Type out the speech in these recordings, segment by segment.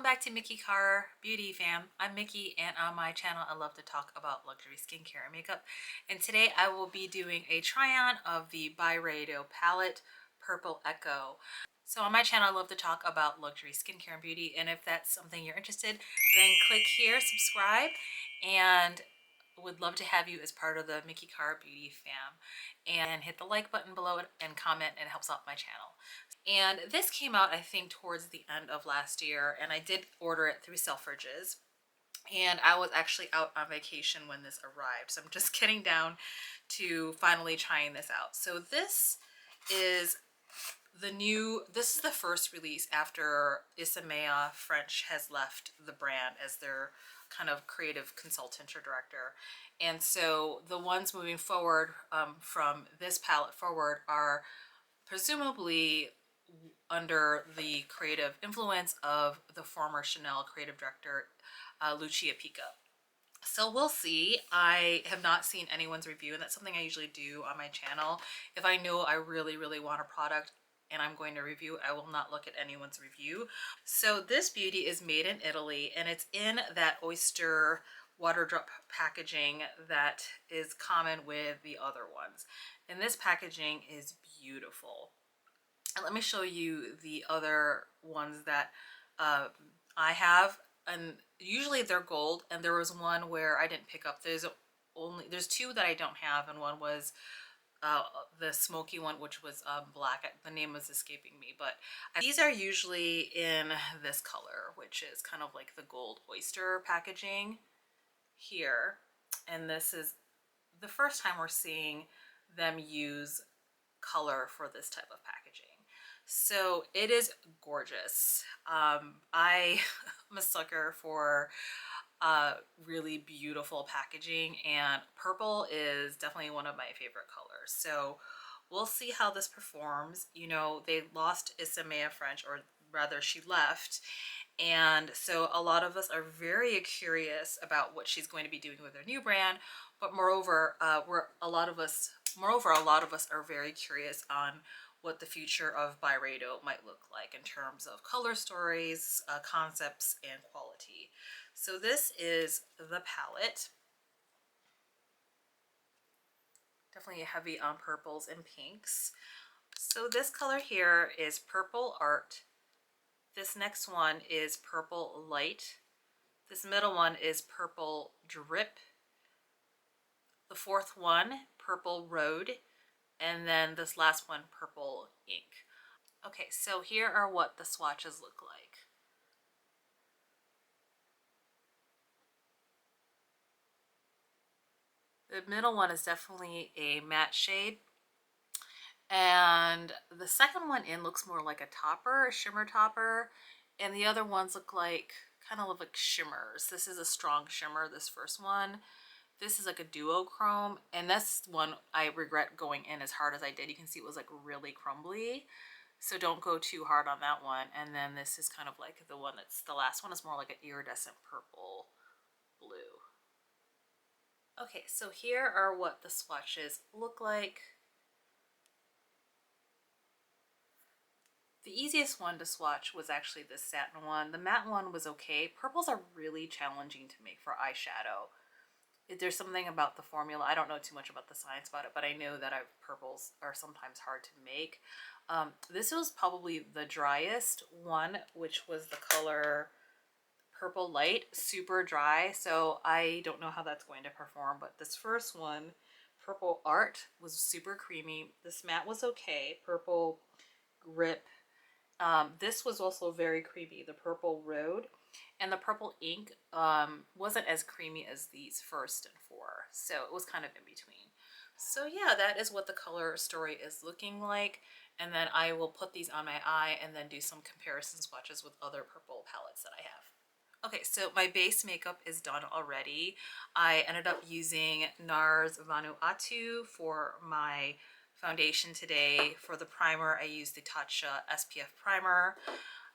Welcome back to Miki Car Beauty fam. I'm Miki, and on my channel I love to talk about luxury skincare and makeup. And today I will be doing a try-on of the BYREDO palette Purple Echo. So on my channel I love to talk about luxury skincare and beauty, and if that's something you're interested, then click here, subscribe, and would love to have you as part of the Miki Car Beauty fam. And hit the like button below it and comment, and it helps out my channel. And this came out, I think, towards the end of last year, and I did order it through Selfridges. And I was actually out on vacation when this arrived, so I'm just getting down to finally trying this out. So this is this is the first release after Isamaya French has left the brand as their kind of creative consultant or director. And so the ones moving forward from this palette forward are presumably under the creative influence of the former Chanel creative director, Lucia Pica. So we'll see. I have not seen anyone's review, and that's something I usually do on my channel. If I know I really want a product and I'm going to review, I will not look at anyone's review. So this beauty is made in Italy, and it's in that oyster water drop packaging that is common with the other ones. And this packaging is beautiful. And let me show you the other ones that I have, and usually they're gold, and there was one where I didn't pick up. There's two that I don't have, and one was the smoky one, which was black. The name was escaping me, but these are usually in this color, which is kind of like the gold oyster packaging here. And this is the first time we're seeing them use color for this type of packaging. So it is gorgeous. I'm a sucker for really beautiful packaging, and purple is definitely one of my favorite colors. So we'll see how this performs. You know, they lost Isamaya French, or rather she left, and so a lot of us are very curious about what she's going to be doing with her new brand. But moreover, a lot of us are very curious on what the future of BYREDO might look like in terms of color stories, concepts, and quality. So this is the palette. Definitely heavy on purples and pinks. So this color here is Purple Art. This next one is Purple Light. This middle one is Purple Drip. The fourth one, Purple Road. And then this last one, Purple Ink. Okay, so here are what the swatches look like. The middle one is definitely a matte shade. And the second one in looks more like a topper, a shimmer topper. And the other ones look like, kind of look like shimmers. This is a strong shimmer, this first one. This is like a duochrome, and this one I regret going in as hard as I did. You can see it was like really crumbly, so don't go too hard on that one. And then this is kind of like the one that's the last one, is more like an iridescent purple blue. Okay, so here are what the swatches look like. The easiest one to swatch was actually this satin one. The matte one was okay. Purples are really challenging to make for eyeshadow. There's something about the formula. I don't know too much about the science about it, but I know that purples are sometimes hard to make. This was probably the driest one, which was the color Purple Light, super dry. So I don't know how that's going to perform, but this first one, Purple Art, was super creamy. This matte was okay. Purple Grip. This was also very creamy, the Purple Road. And the Purple Ink wasn't as creamy as these first and four, so it was kind of in between. So yeah, that is what the color story is looking like. And then I will put these on my eye and then do some comparison swatches with other purple palettes that I have. Okay, so my base makeup is done already. I ended up using NARS Vanuatu for my foundation today. For the primer, I used the NATASHA SPF primer.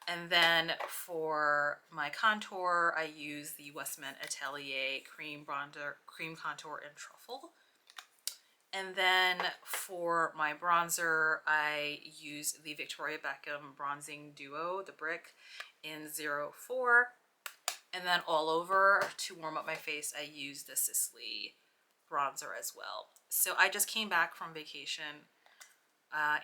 And then for my contour, I use the Westman Atelier Cream Contour in Truffle. And then for my bronzer, I use the Victoria Beckham Bronzing Duo, the brick, in 04. And then all over to warm up my face, I use the Sisley bronzer as well. So I just came back from vacation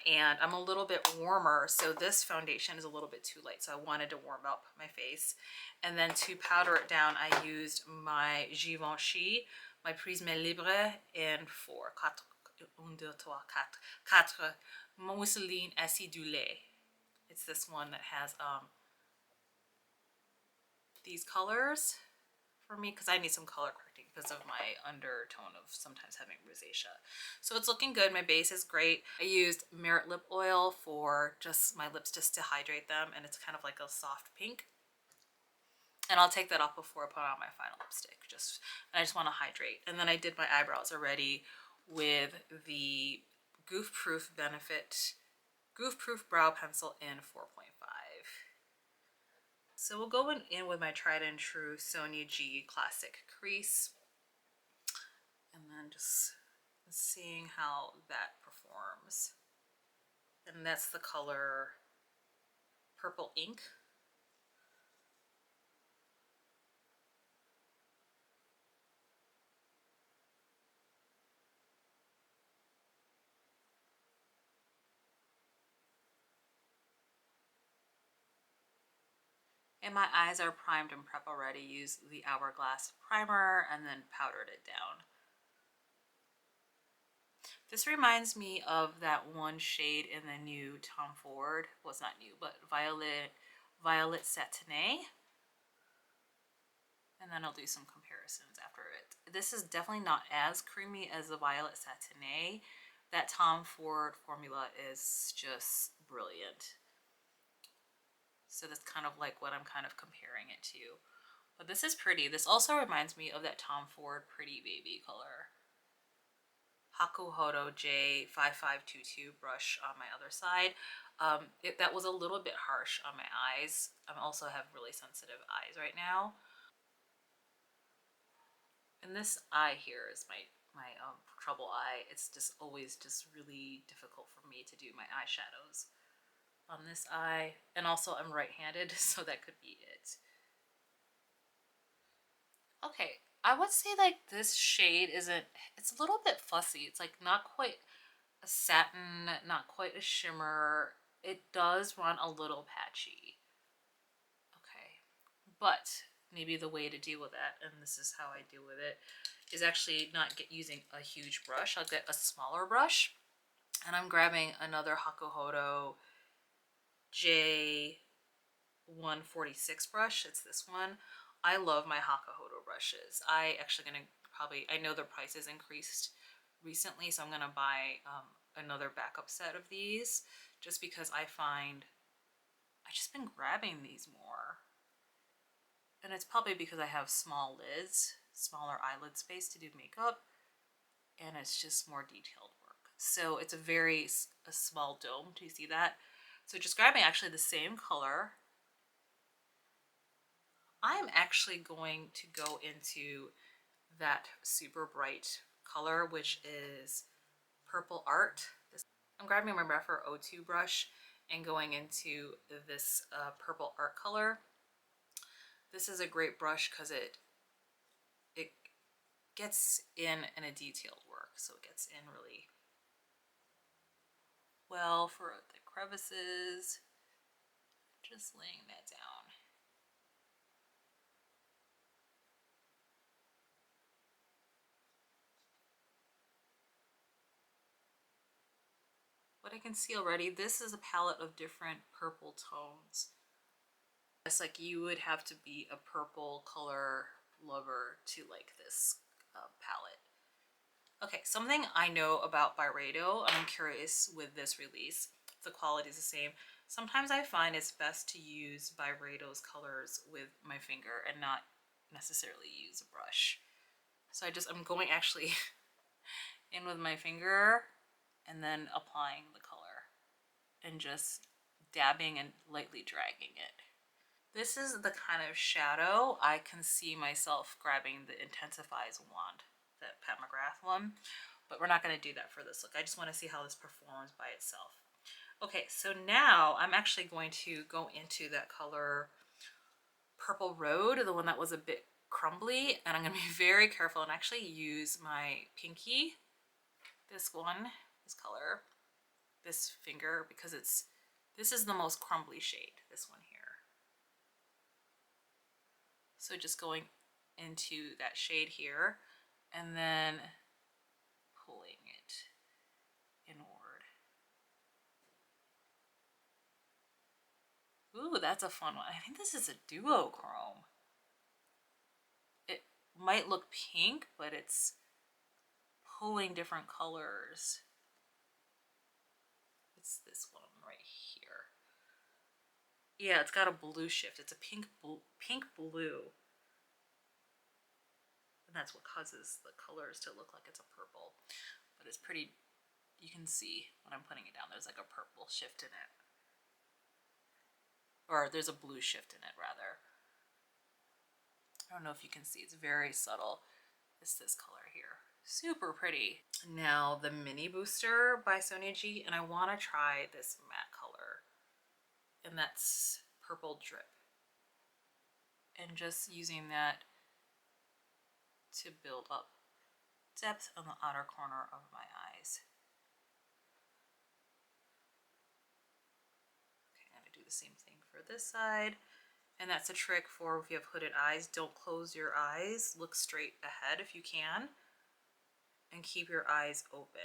and I'm a little bit warmer, so this foundation is a little bit too light, so I wanted to warm up my face. And then to powder it down, I used my Givenchy, my Prisme Libre in 4, 4 mousseline acidulé. It's this one that has these colors for me, because I need some color correcting because of my undertone of sometimes having rosacea. So it's looking good. My base is great. I used Merit lip oil for just my lips, just to hydrate them, and it's kind of like a soft pink. And I'll take that off before I put on my final lipstick. I just want to hydrate. And then I did my eyebrows already with the Goof Proof Brow Pencil in 4.5. So we'll go in with my tried and true Sonia G Classic Crease, and then just seeing how that performs. And that's the color Purple Ink. And my eyes are primed and prep already. Use the Hourglass primer and then powdered it down. This reminds me of that one shade in the new Tom Ford. Well, it's not new, but Violet Satiné. And then I'll do some comparisons after it. This is definitely not as creamy as the Violet Satiné. That Tom Ford formula is just brilliant. So that's kind of like what I'm kind of comparing it to. But this is pretty. This also reminds me of that Tom Ford Pretty Baby color. Hakuhodo J5522 brush on my other side. That was a little bit harsh on my eyes. I also have really sensitive eyes right now. And this eye here is my trouble eye. It's just always just really difficult for me to do my eyeshadows on this eye. And also I'm right-handed, so that could be it. Okay, I would say like this shade isn't, it's a little bit fussy. It's like not quite a satin, not quite a shimmer. It does run a little patchy. Okay, but maybe the way to deal with that, and this is how I deal with it, is actually not using a huge brush. I'll get a smaller brush, and I'm grabbing another Hakuhodo J146 brush. It's this one. I love my Hakuhodo brushes. I actually gonna I know the prices increased recently, so I'm gonna buy another backup set of these, just because I find I've just been grabbing these more. And it's probably because I have small lids, smaller eyelid space to do makeup, and it's just more detailed work. So it's a small dome. Do you see that? So just grabbing actually the same color. I'm actually going to go into that super bright color, which is Purple Art. I'm grabbing my Refer O2 brush and going into this Purple Art color. This is a great brush because it gets in a detailed work, so it gets in really well for the crevices. Just laying that down. What I can see already, this is a palette of different purple tones. It's like you would have to be a purple color lover to like this palette. Okay, something I know about BYREDO, and I'm curious with this release, if the quality is the same. Sometimes I find it's best to use BYREDO's colors with my finger and not necessarily use a brush. So I'm going actually in with my finger and then applying the color and just dabbing and lightly dragging it. This is the kind of shadow I can see myself grabbing the Intensifies wand, that Pat McGrath one. but we're not going to do that for this look. I just want to see how this performs by itself. Okay, so now I'm actually going to go into that color Purple Road, the one that was a bit crumbly, and I'm going to be very careful and actually use my pinky, this one, this color, this finger, because this is the most crumbly shade, this one here. So just going into that shade here and then pulling it inward. Ooh, that's a fun one. I think this is a duochrome. It might look pink, but it's pulling different colors. It's this one right here. Yeah, it's got a blue shift. It's a pink blue. And that's what causes the colors to look like it's a purple. But it's pretty, you can see when I'm putting it down, there's like a purple shift in it. Or there's a blue shift in it, rather. I don't know if you can see, it's very subtle. It's this color here. Super pretty. Now the Mini Booster by Sonia G, and I want to try this matte color. And that's Purple Drip. And just using that to build up depth on the outer corner of my eyes. Okay, I'm gonna do the same thing for this side. And that's a trick for if you have hooded eyes. Don't close your eyes. Look straight ahead if you can. And keep your eyes open.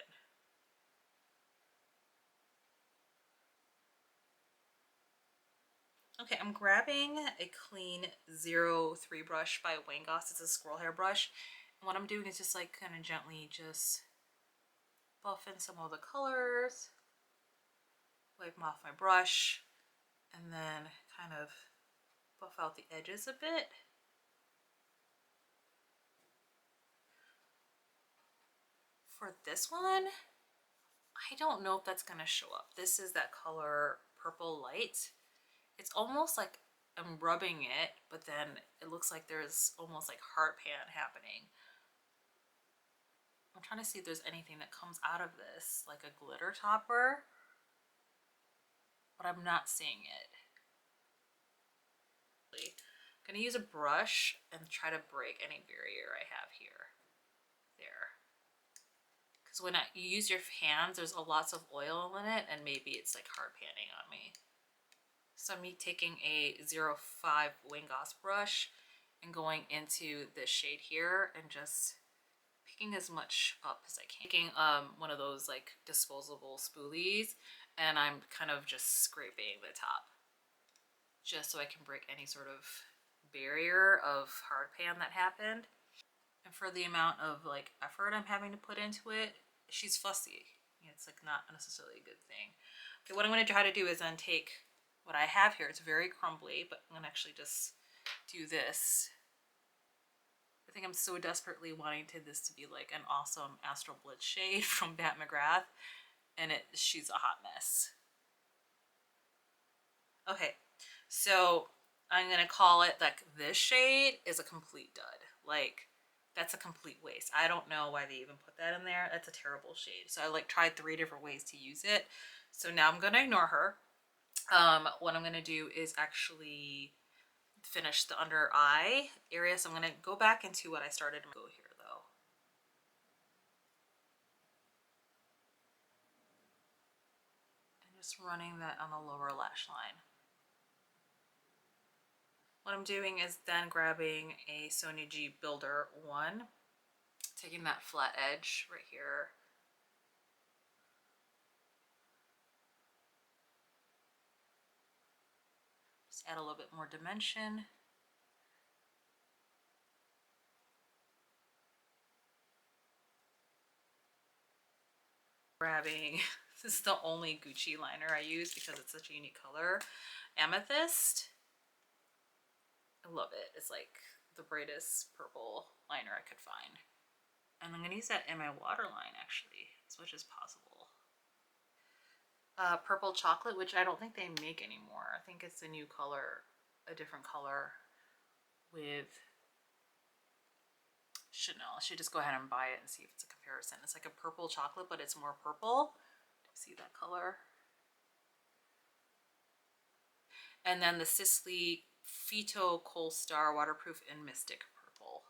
Okay, I'm grabbing a clean 03 brush by Wayne Goss. It's a squirrel hair brush. And what I'm doing is just like kind of gently just buff in some of the colors. Wipe them off my brush. And then kind of buff out the edges a bit. For this one, I don't know if that's going to show up. This is that color Purple Light. It's almost like I'm rubbing it, but then it looks like there's almost like heart pan happening. I'm trying to see if there's anything that comes out of this, like a glitter topper, but I'm not seeing it. I'm going to use a brush and try to break any barrier I have here. There. Because when you use your hands, there's lots of oil in it, and maybe it's like hard panning on me. So I'm taking a 05 Wayne Goss brush and going into this shade here and just picking as much up as I can. Taking one of those like disposable spoolies, and I'm kind of just scraping the top just so I can break any sort of barrier of hard pan that happened. And for the amount of like effort I'm having to put into it, she's fussy. It's like not necessarily a good thing. Okay, what I'm going to try to do is then take what I have here. It's very crumbly, but I'm going to actually just do this. I think I'm so desperately wanting this to be like an awesome Astral Blitz shade from McGrath, and she's a hot mess. Okay, so I'm gonna call it like this shade is a complete dud. Like that's a complete waste. I don't know why they even put that in there. That's a terrible shade. So I like tried 3 different ways to use it. So now I'm gonna ignore her. What I'm gonna do is actually finish the under eye area. So I'm gonna go back into what I started to go here though. And just running that on the lower lash line. What I'm doing is then grabbing a Sonia G Builder 1, taking that flat edge right here. Just add a little bit more dimension. Grabbing, this is the only Gucci liner I use because it's such a unique color, Amethyst. I love it. It's like the brightest purple liner I could find. And I'm going to use that in my waterline actually, as much as possible. Purple Chocolate, which I don't think they make anymore. I think it's a new color, a different color with Chanel. I should just go ahead and buy it and see if it's a comparison. It's like a purple chocolate, but it's more purple. See that color? And then the Sisley Phyto Coal Star Waterproof in Mystic Purple.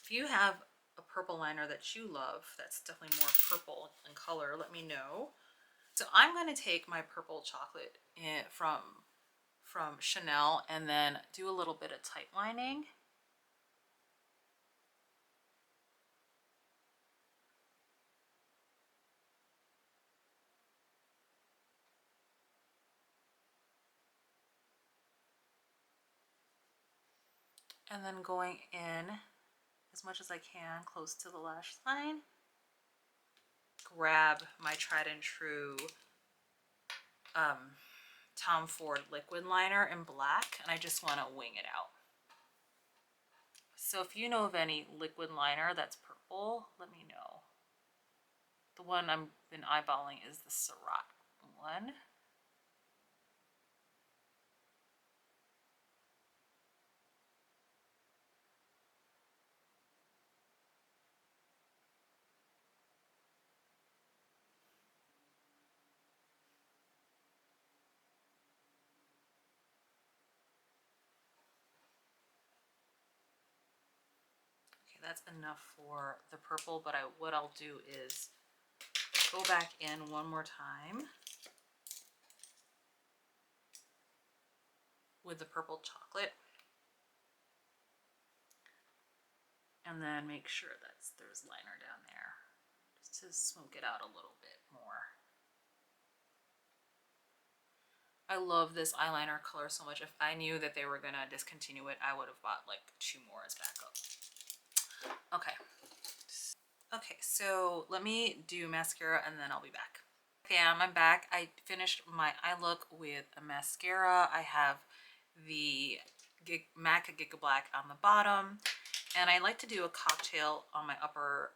If you have a purple liner that you love that's definitely more purple in color, let me know. So I'm going to take my purple chocolate from Chanel and then do a little bit of tight lining. And then going in as much as I can close to the lash line. Grab my tried and true Tom Ford liquid liner in black, and I just want to wing it out. So if you know of any liquid liner that's purple, let me know. The one I've been eyeballing is the Ciroc one. Okay, that's enough for the purple, but what I'll do is go back in one more time with the purple chocolate and then make sure that there's liner down there just to smoke it out a little bit more. I love this eyeliner color so much. If I knew that they were gonna discontinue it, I would have bought like 2 more as backup. Okay. Okay, so let me do mascara and then I'll be back. Okay, I'm back. I finished my eye look with a mascara. I have the MAC Giga Black on the bottom, and I like to do a cocktail on my upper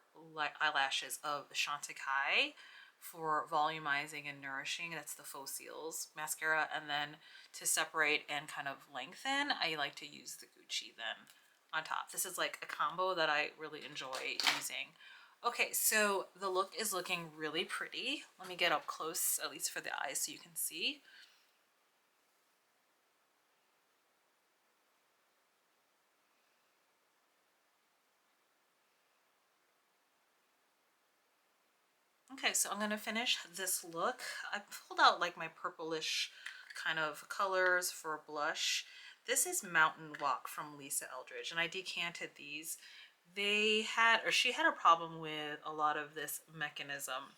eyelashes of the Chantecaille for volumizing and nourishing. That's the Faux Seals mascara. And then to separate and kind of lengthen, I like to use the Gucci then on top. This is like a combo that I really enjoy using. Okay, so the look is looking really pretty. Let me get up close, at least for the eyes, so you can see. Okay, so I'm going to finish this look. I pulled out like my purplish kind of colors for blush. This is Mountain Walk from Lisa Eldridge, and I decanted these. They had, or she had a problem with a lot of this mechanism.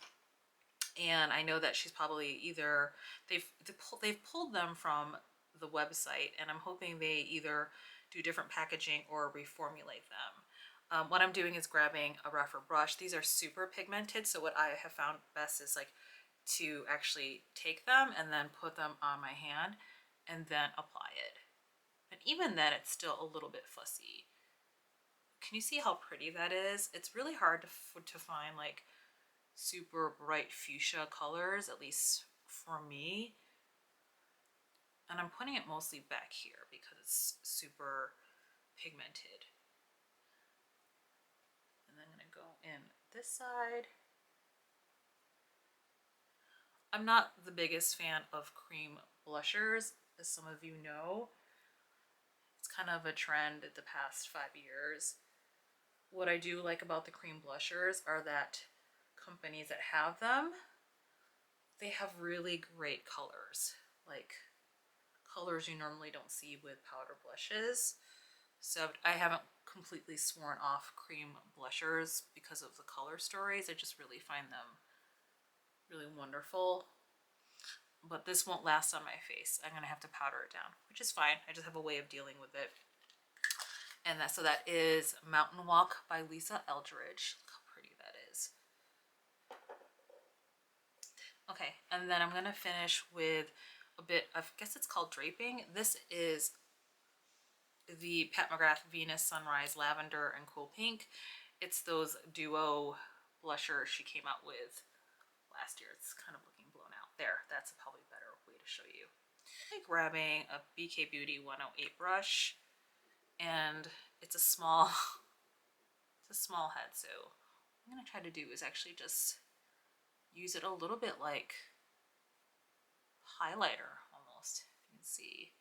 And I know that she's probably either, they've pulled them from the website, and I'm hoping they either do different packaging or reformulate them. What I'm doing is grabbing a rougher brush. These are super pigmented, so what I have found best is like to actually take them and then put them on my hand and then apply it. And even then, it's still a little bit fussy. Can you see how pretty that is? It's really hard to find like super bright fuchsia colors, at least for me. And I'm putting it mostly back here because it's super pigmented. And then I'm going to go in this side. I'm not the biggest fan of cream blushers, as some of you know. It's kind of a trend in the past 5 years. What I do like about the cream blushers are that companies that have them, they have really great colors, like colors you normally don't see with powder blushes. So I haven't completely sworn off cream blushers because of the color stories. I just really find them really wonderful. But this won't last on my face. I'm gonna have to powder it down, which is fine. I just have a way of dealing with it. And so that is Mountain Walk by Lisa Eldridge. Look how pretty that is. Okay, and then I'm gonna finish with a bit of, I guess it's called draping. This is the Pat McGrath Venus Sunrise Lavender and Cool Pink. It's those duo blushers she came out with last year. It's kind of looking blown out. There, that's a probably better way to show you. Grabbing a BK Beauty 108 brush, and it's a small it's a small head, so what I'm gonna try to do is actually just use it a little bit like highlighter almost. You can see.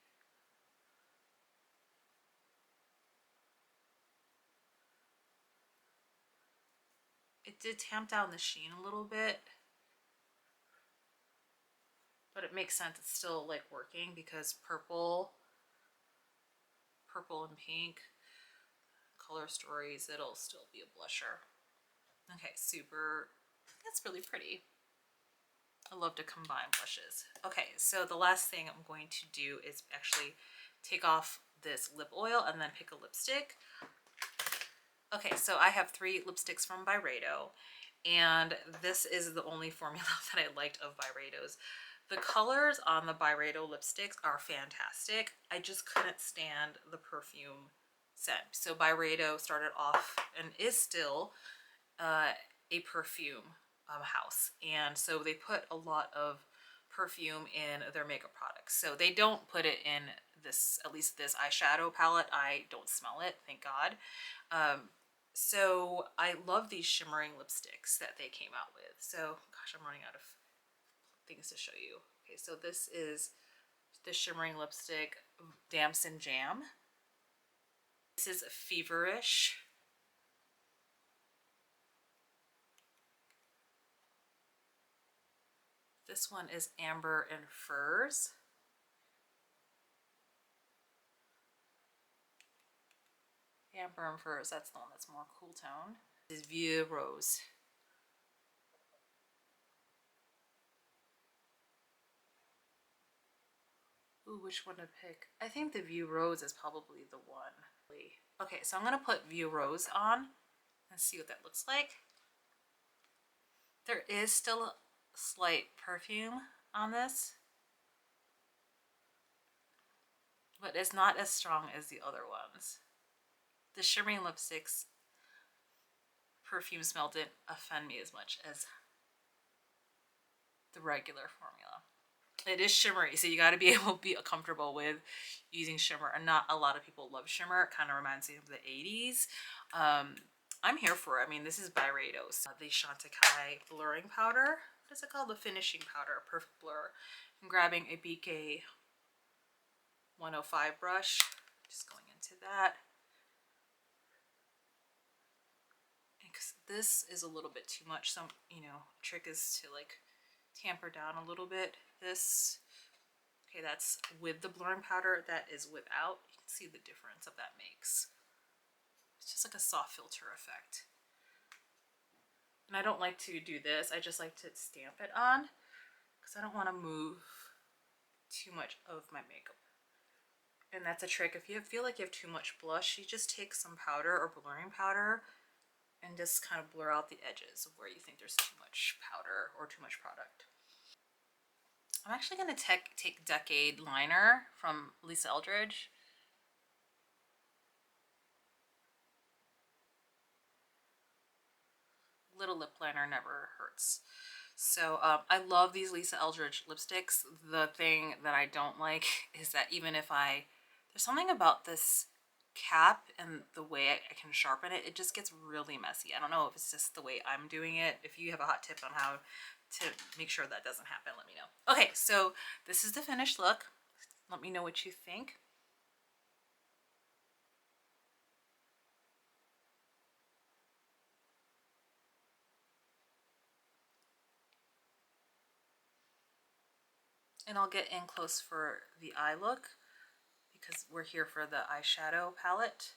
It did tamp down the sheen a little bit, but it makes sense. It's still like working because purple and pink color stories, it'll still be a blusher. Okay, super, that's really pretty. I love to combine blushes. Okay, so the last thing I'm going to do is actually take off this lip oil and then pick a lipstick. Okay, so I have 3 lipsticks from BYREDO, and this is the only formula that I liked of BYREDO's. The colors on the BYREDO lipsticks are fantastic. I just couldn't stand the perfume scent. So BYREDO started off and is still a perfume house, and so they put a lot of perfume in their makeup products. So they don't put it in this, at least this eyeshadow palette. I don't smell it, thank God. So I love these shimmering lipsticks that they came out with. So gosh, I'm running out of things to show you. Okay, so this is the shimmering lipstick Damson Jam. This is Feverish. This one is Amber and Furs. Amber and Furs, that's the one that's more cool tone. This is Vieux Rose. Ooh, which one to pick? I think the Vieux Rose is probably the one. Okay, so I'm gonna put Vieux Rose on and see what that looks like. There is still a slight perfume on this, but it's not as strong as the other ones. The shimmering lipsticks perfume smell didn't offend me as much as the regular formula. It is shimmery, so you got to be able to be comfortable with using shimmer, and not a lot of people love shimmer. It kind of reminds me of the 80s. I'm here for it. I mean, this is BYREDO. So the Chantecaille blurring powder. What is it called? The finishing powder, perfect blur. I'm grabbing a BK 105 brush, just going into that. Because this is a little bit too much. Some, trick is to like tamper down a little bit. This, okay, that's with the blurring powder. That is without. You can see the difference that makes. It's just like a soft filter effect. And I don't like to do this. I just like to stamp it on because I don't want to move too much of my makeup. And that's a trick. If you feel like you have too much blush, you just take some powder or blurring powder and just kind of blur out the edges of where you think there's too much powder or too much product. I'm actually going to take Decade Liner from Lisa Eldridge. Little lip liner never hurts. So I love these Lisa Eldridge lipsticks. The thing that I don't like is that even if there's something about this cap and the way I can sharpen it, it just gets really messy. I don't know if it's just the way I'm doing it. If you have a hot tip on how to make sure that doesn't happen, let me know. Okay, so this is the finished look. Let me know what you think. And I'll get in close for the eye look because we're here for the eyeshadow palette.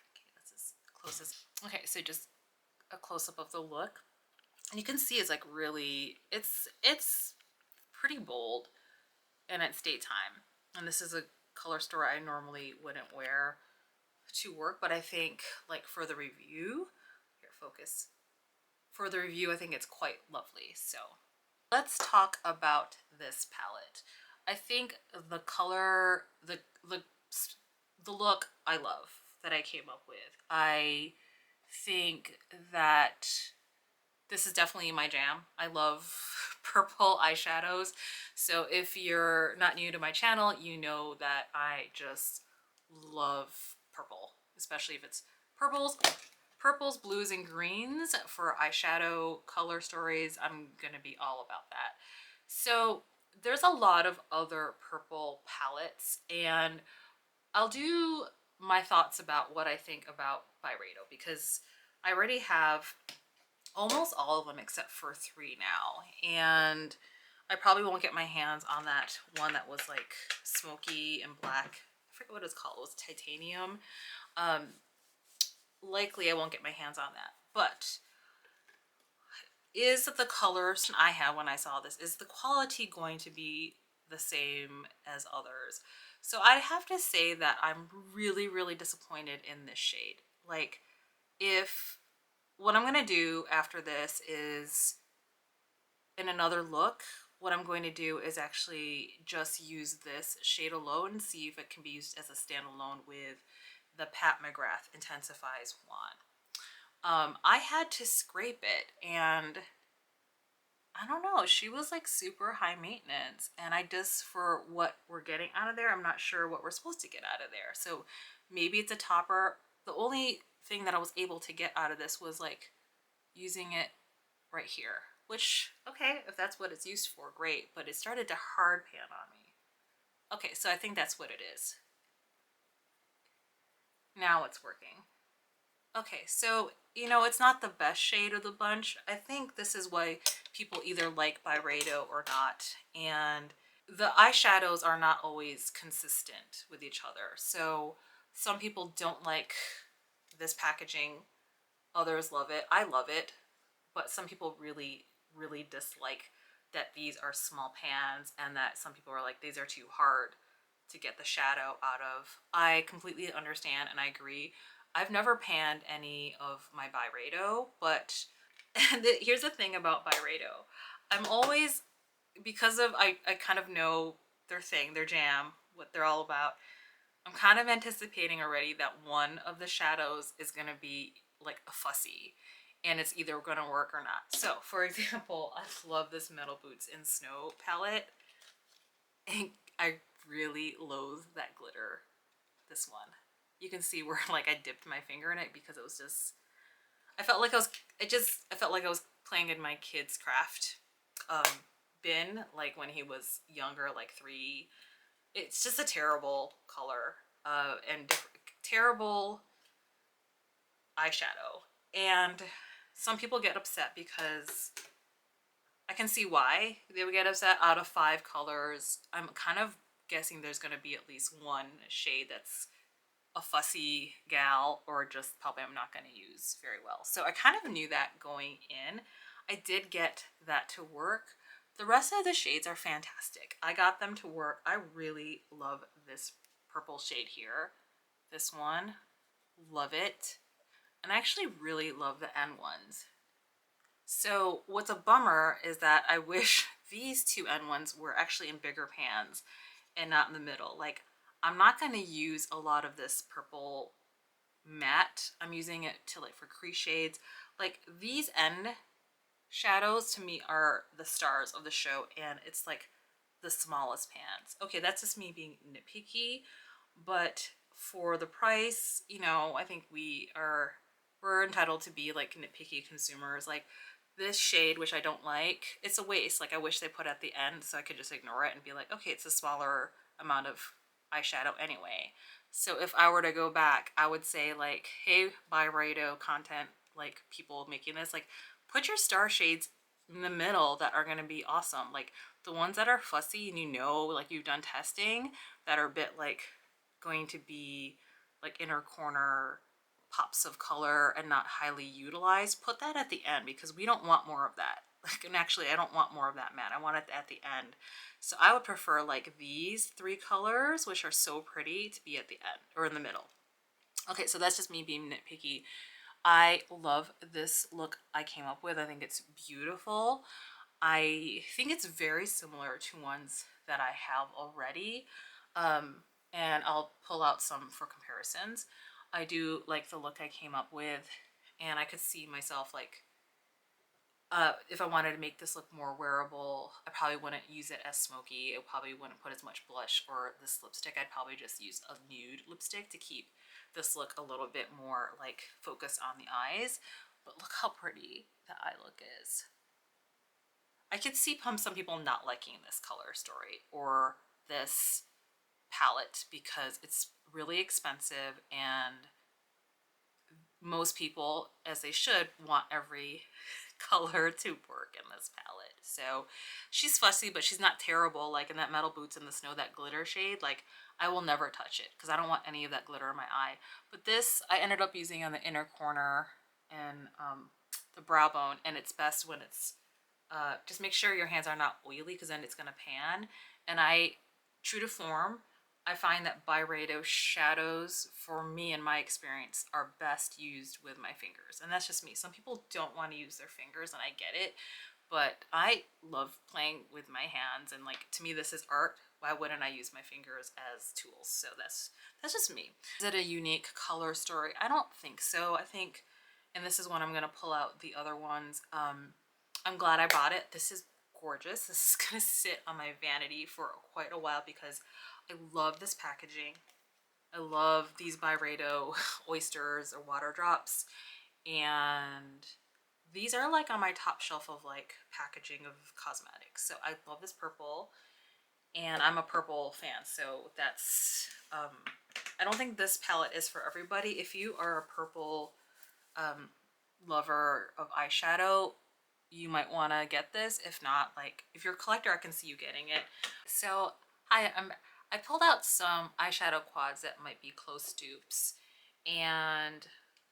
Okay, that's as close as. Okay, so just a close-up of the look. And you can see it's like really, it's pretty bold, and it's daytime. And this is a color store I normally wouldn't wear to work, but I think like for the review, here, focus. For the review, I think it's quite lovely. So let's talk about this palette. I think the color, the look I love that I came up with. I think that this is definitely my jam. I love purple eyeshadows. So if you're not new to my channel, you know that I just love purple, especially if it's purples, blues, and greens for eyeshadow color stories. I'm gonna be all about that. So there's a lot of other purple palettes, and I'll do my thoughts about what I think about BYREDO, because I already have almost all of them except for 3 now, and I probably won't get my hands on that one that was like smoky and black. I forget what it's called. It was titanium. Likely I won't get my hands on that, but is the colors I have when I saw this, is the quality going to be the same as others? So I'd have to say that I'm really, really disappointed in this shade. Like, if what I'm gonna do after this is in another look, what I'm going to do is actually just use this shade alone and see if it can be used as a standalone with the Pat McGrath Intensifies wand. I had to scrape it, and I don't know, she was like super high maintenance, and I just, for what we're getting out of there, I'm not sure what we're supposed to get out of there. So maybe it's a topper. The only thing that I was able to get out of this was like using it right here, which, okay, if that's what it's used for, great, but it started to hard pan on me. Okay, so I think that's what it is. Now it's working. Okay, so, you know, it's not the best shade of the bunch. I think this is why people either like BYREDO or not, and the eyeshadows are not always consistent with each other. So some people don't like this packaging, others love it. I love it, but some people really, really dislike that these are small pans, and that some people are like, these are too hard to get the shadow out of. I completely understand and I agree. I've never panned any of my BYREDO, but here's the thing about BYREDO. I'm always, because of, I kind of know their thing, their jam, what they're all about. I'm kind of anticipating already that one of the shadows is going to be like a fussy, and it's either going to work or not. So for example, I love this Metal Boots in Snow palette, and I really loathe that glitter, this one. You can see where like I dipped my finger in it because it was just, I felt like I was, I felt like I was playing in my kid's craft bin, like when he was younger, like 3. It's just a terrible color and terrible eyeshadow. And some people get upset because I can see why they would get upset. Out of 5 colors, I'm kind of guessing there's going to be at least one shade that's a fussy gal, or just probably I'm not going to use very well. So I kind of knew that going in. I did get that to work. The rest of the shades are fantastic. I got them to work. I really love this purple shade here. This one, love it. And I actually really love the N ones. So what's a bummer is that I wish these 2 N ones were actually in bigger pans and not in the middle. Like, I'm not going to use a lot of this purple matte. I'm using it to like for crease shades. Like, these end shadows to me are the stars of the show, and it's like the smallest pans. Okay, that's just me being nitpicky, but for the price, you know, I think we're entitled to be like nitpicky consumers. Like, this shade, which I don't like, it's a waste. Like, I wish they put at the end so I could just ignore it and be like, okay, it's a smaller amount of eyeshadow anyway. So if I were to go back, I would say like, hey, BYREDO content, like people making this, like, put your star shades in the middle that are going to be awesome. Like, the ones that are fussy and you know, like you've done testing, that are a bit like going to be like inner corner pops of color and not highly utilized, put that at the end, because we don't want more of that. Like, and actually I don't want more of that matte. I want it at the end. So I would prefer like these 3 colors, which are so pretty, to be at the end or in the middle. Okay, so that's just me being nitpicky. I love this look I came up with. I think it's beautiful. I think it's very similar to ones that I have already. And I'll pull out some for comparisons. I do like the look I came up with, and I could see myself like if I wanted to make this look more wearable, I probably wouldn't use it as smoky. I probably wouldn't put as much blush or this lipstick. I'd probably just use a nude lipstick to keep this look a little bit more like focused on the eyes. But look how pretty the eye look is. I could see some people not liking this color story or this palette because it's really expensive, and most people, as they should, want every color to work in this palette. So she's fussy, but she's not terrible. Like in that Metal Boots in the Snow, that glitter shade, like I will never touch it because I don't want any of that glitter in my eye. But this I ended up using on the inner corner and the brow bone, and it's best when it's just make sure your hands are not oily because then it's gonna pan. And true to form, I find that BYREDO shadows, for me in my experience, are best used with my fingers. And that's just me. Some people don't want to use their fingers, and I get it. But I love playing with my hands, and like to me this is art. Why wouldn't I use my fingers as tools? So that's just me. Is it a unique color story? I don't think so. I think, and this is when I'm gonna pull out the other ones. I'm glad I bought it. This is gorgeous. This is gonna sit on my vanity for quite a while because I love this packaging. I love these BYREDO oysters or water drops, and these are like on my top shelf of like packaging of cosmetics. So I love this purple, and I'm a purple fan, so that's I don't think this palette is for everybody. If you are a purple lover of eyeshadow, you might want to get this. If not, like if you're a collector, I can see you getting it. So I pulled out some eyeshadow quads that might be close dupes, and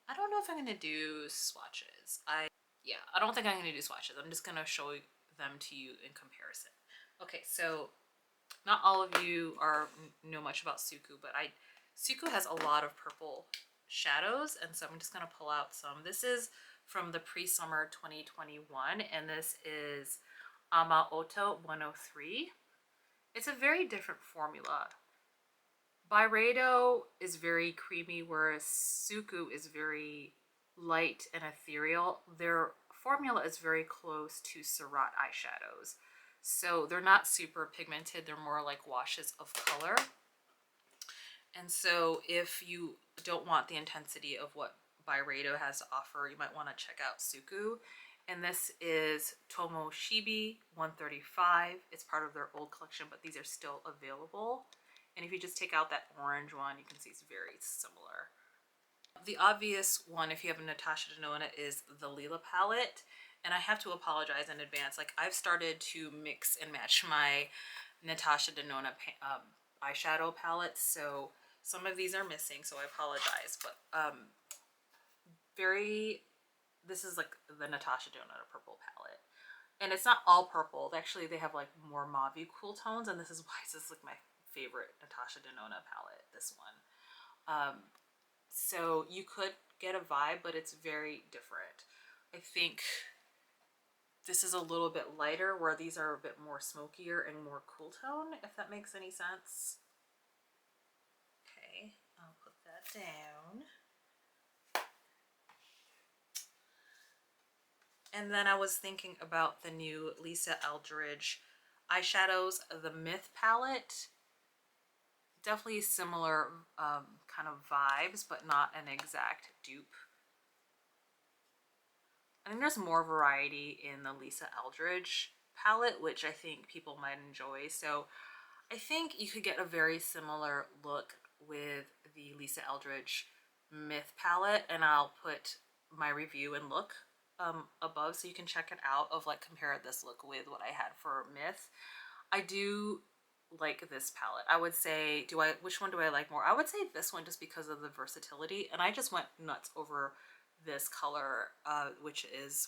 I don't know if I'm gonna do swatches. I don't think I'm gonna do swatches. I'm just gonna show them to you in comparison. Okay, so not all of you know much about SUQQU, but SUQQU has a lot of purple shadows, and so I'm just gonna pull out some. This is from the pre-summer 2021, and this is Amaoto 103. It's a very different formula. BYREDO is very creamy, whereas SUQQU is very light and ethereal. Their formula is very close to Surratt eyeshadows. So they're not super pigmented, they're more like washes of color. And so if you don't want the intensity of what BYREDO has to offer, you might want to check out SUQQU. And this is Tomoshibi 135. It's part of their old collection, but these are still available. And if you just take out that orange one, you can see it's very similar. The obvious one, if you have a NATASHA DENONA, is the Lila palette. And I have to apologize in advance. Like, I've started to mix and match my NATASHA DENONA eyeshadow palettes, so some of these are missing, so I apologize. But this is like the NATASHA DENONA purple palette. And it's not all purple. Actually, they have like more mauve cool tones, and this is why this is like my favorite NATASHA DENONA palette, this one. So you could get a vibe, but it's very different. I think this is a little bit lighter, where these are a bit more smokier and more cool tone, if that makes any sense. Okay, I'll put that down. And then I was thinking about the new Lucia Eldridge eyeshadows, the Myth palette. Definitely similar kind of vibes, but not an exact dupe. I think there's more variety in the Lucia Eldridge palette, which I think people might enjoy. So I think you could get a very similar look with the Lucia Eldridge Myth palette, and I'll put my review and look above so you can check it out, of like compare this look with what I had for Myth. I do like this palette. I would say, which one do I like more? I would say this one, just because of the versatility, and I just went nuts over this color, which is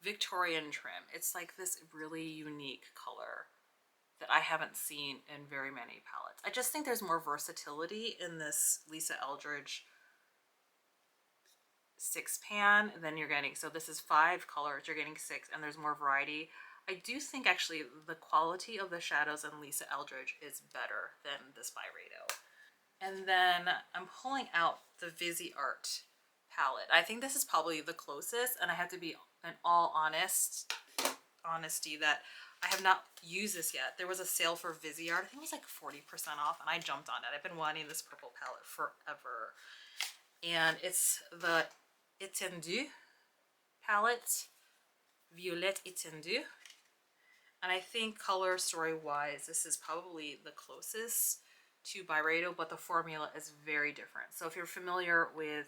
Victorian Trim. It's like this really unique color that I haven't seen in very many palettes. I just think there's more versatility in this Lucia Eldridge 6 pan than you're getting. So this is 5 colors, you're getting 6, and there's more variety. I do think actually the quality of the shadows in Lucia Eldridge is better than this BYREDO. And then I'm pulling out the VISEART palette. I think this is probably the closest, and I have to be in all honesty that I have not used this yet. There was a sale for VISEART. I think it was like 40% off, and I jumped on it. I've been wanting this purple palette forever. And it's the Étendue palette, Violette Étendue. And I think color story wise, this is probably the closest to BYREDO, but the formula is very different. So if you're familiar with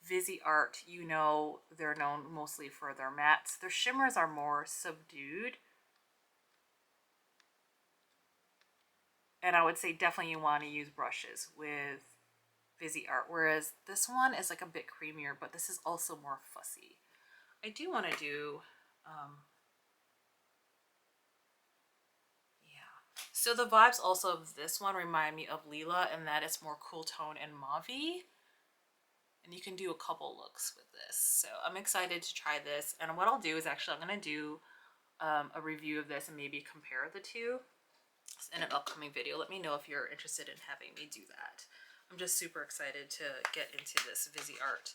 VISEART, you know they're known mostly for their mattes. Their shimmers are more subdued. And I would say definitely you want to use brushes with VISEART, whereas this one is like a bit creamier, but this is also more fussy. I do want to do, yeah. So the vibes also of this one remind me of Lila in that it's more cool tone and mauve-y. And you can do a couple looks with this. So I'm excited to try this. And what I'll do is actually I'm going to do a review of this and maybe compare the two in an upcoming video. Let me know if you're interested in having me do that. I'm just super excited to get into this VISEART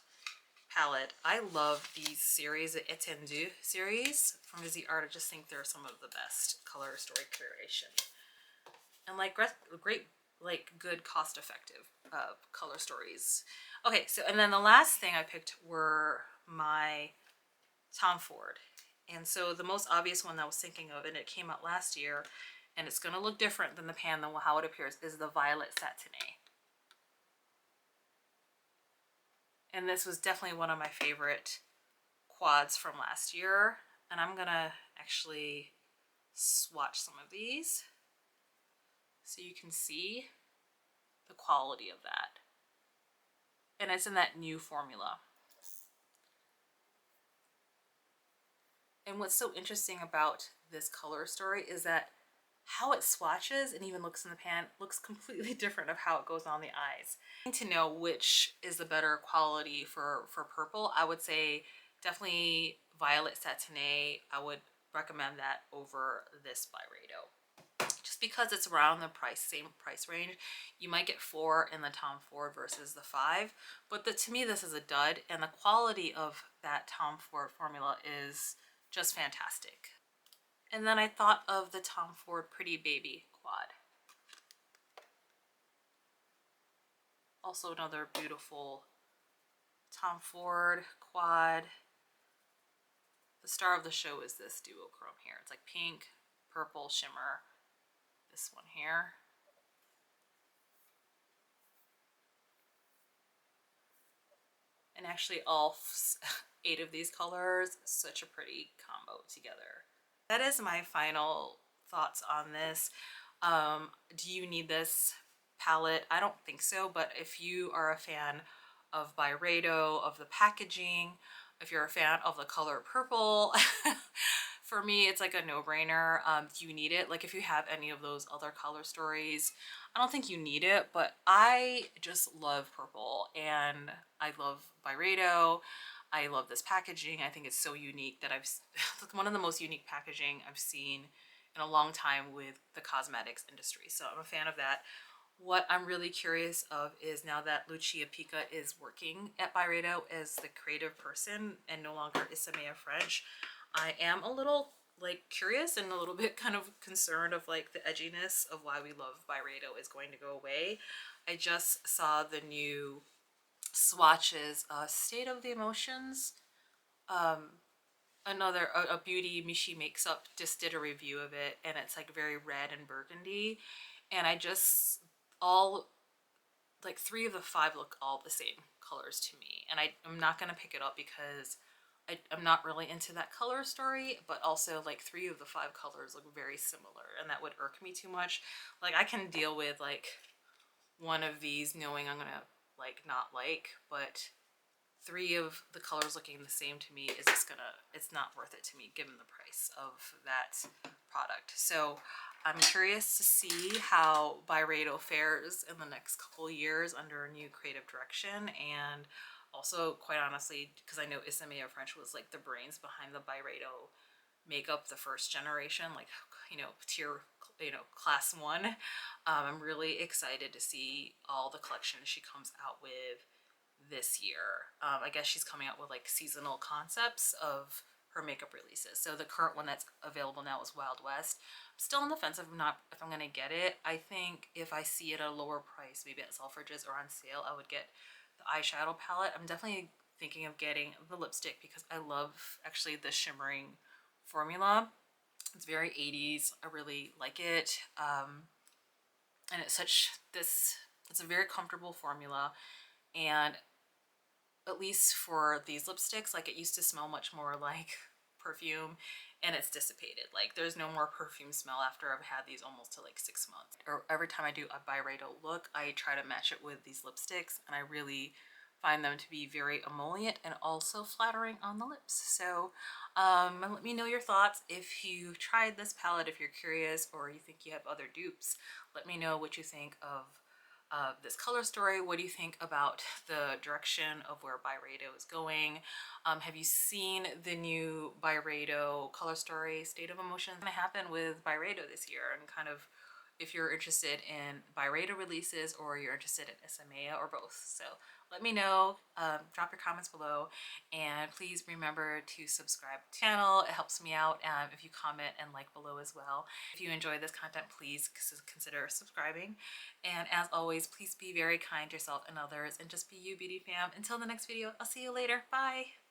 palette. I love these series, the Étendue series from VISEART. I just think they're some of the best color story creation. And like great, like good cost effective color stories. Okay, so and then the last thing I picked were my Tom Ford. And so the most obvious one that I was thinking of, and it came out last year, and it's going to look different than the pan than how it appears, is the Violet Satiné. And this was definitely one of my favorite quads from last year. And I'm going to actually swatch some of these so you can see the quality of that. And it's in that new formula. And what's so interesting about this color story is that how it swatches and even looks in the pan looks completely different of how it goes on the eyes. To know which is the better quality for purple, I would say definitely Violet Satiné. I would recommend that over this BYREDO. Just because it's around the same price range. You might get 4 in the Tom Ford versus the 5, but to me this is a dud, and the quality of that Tom Ford formula is just fantastic. And then I thought of the Tom Ford Pretty Baby quad. Also another beautiful Tom Ford quad. The star of the show is this duochrome here. It's like pink, purple shimmer. This one here. And actually all 8 of these colors, such a pretty combo together. That is my final thoughts on this. Do you need this palette? I don't think so, but if you are a fan of BYREDO, of the packaging, if you're a fan of the color purple, for me it's like a no-brainer. Do you need it? Like if you have any of those other color stories, I don't think you need it, but I just love purple and I love BYREDO. I love this packaging. I think it's so unique that it's one of the most unique packaging I've seen in a long time with the cosmetics industry. So I'm a fan of that. What I'm really curious of is now that Lucia Pica is working at BYREDO as the creative person and no longer Isamaya French, I am a little like curious and a little bit kind of concerned of like the edginess of why we love BYREDO is going to go away. I just saw the new Swatches State of the Emotions. A beauty Miki makes up just did a review of it, and it's like very red and burgundy, and I just all like 3 of the 5 look all the same colors to me, and I'm not gonna pick it up because I'm not really into that color story, but also like 3 of the 5 colors look very similar, and that would irk me too much. Like I can deal with like one of these knowing I'm gonna like not like, but 3 of the colors looking the same to me is just it's not worth it to me given the price of that product. So I'm curious to see how BYREDO fares in the next couple years under a new creative direction, and also quite honestly because I know Isamaya French was like the brains behind the BYREDO makeup, the first generation, like tier class 1. I'm really excited to see all the collections she comes out with this year. I guess she's coming out with like seasonal concepts of her makeup releases. So the current one that's available now is Wild West. I'm still on the fence of not if I'm gonna get it. I think if I see it at a lower price, maybe at Selfridges or on sale, I would get the eyeshadow palette. I'm definitely thinking of getting the lipstick because I love actually the shimmering formula. It's very 80s. I really like it. And it's it's a very comfortable formula. And at least for these lipsticks, like it used to smell much more like perfume, and it's dissipated. Like there's no more perfume smell after I've had these almost to like 6 months. Or every time I do a BYREDO look, I try to match it with these lipsticks, and I really find them to be very emollient and also flattering on the lips. So let me know your thoughts if you tried this palette, if you're curious or you think you have other dupes. Let me know what you think of this color story. What do you think about the direction of where BYREDO is going? Have you seen the new BYREDO color story State of Emotion going to happen with BYREDO this year? And kind of if you're interested in BYREDO releases or you're interested in Isamaya or both. So let me know, drop your comments below, and please remember to subscribe to the channel. It helps me out if you comment and like below as well. If you enjoy this content, please consider subscribing. And as always, please be very kind to yourself and others and just be you, beauty fam. Until the next video, I'll see you later. Bye.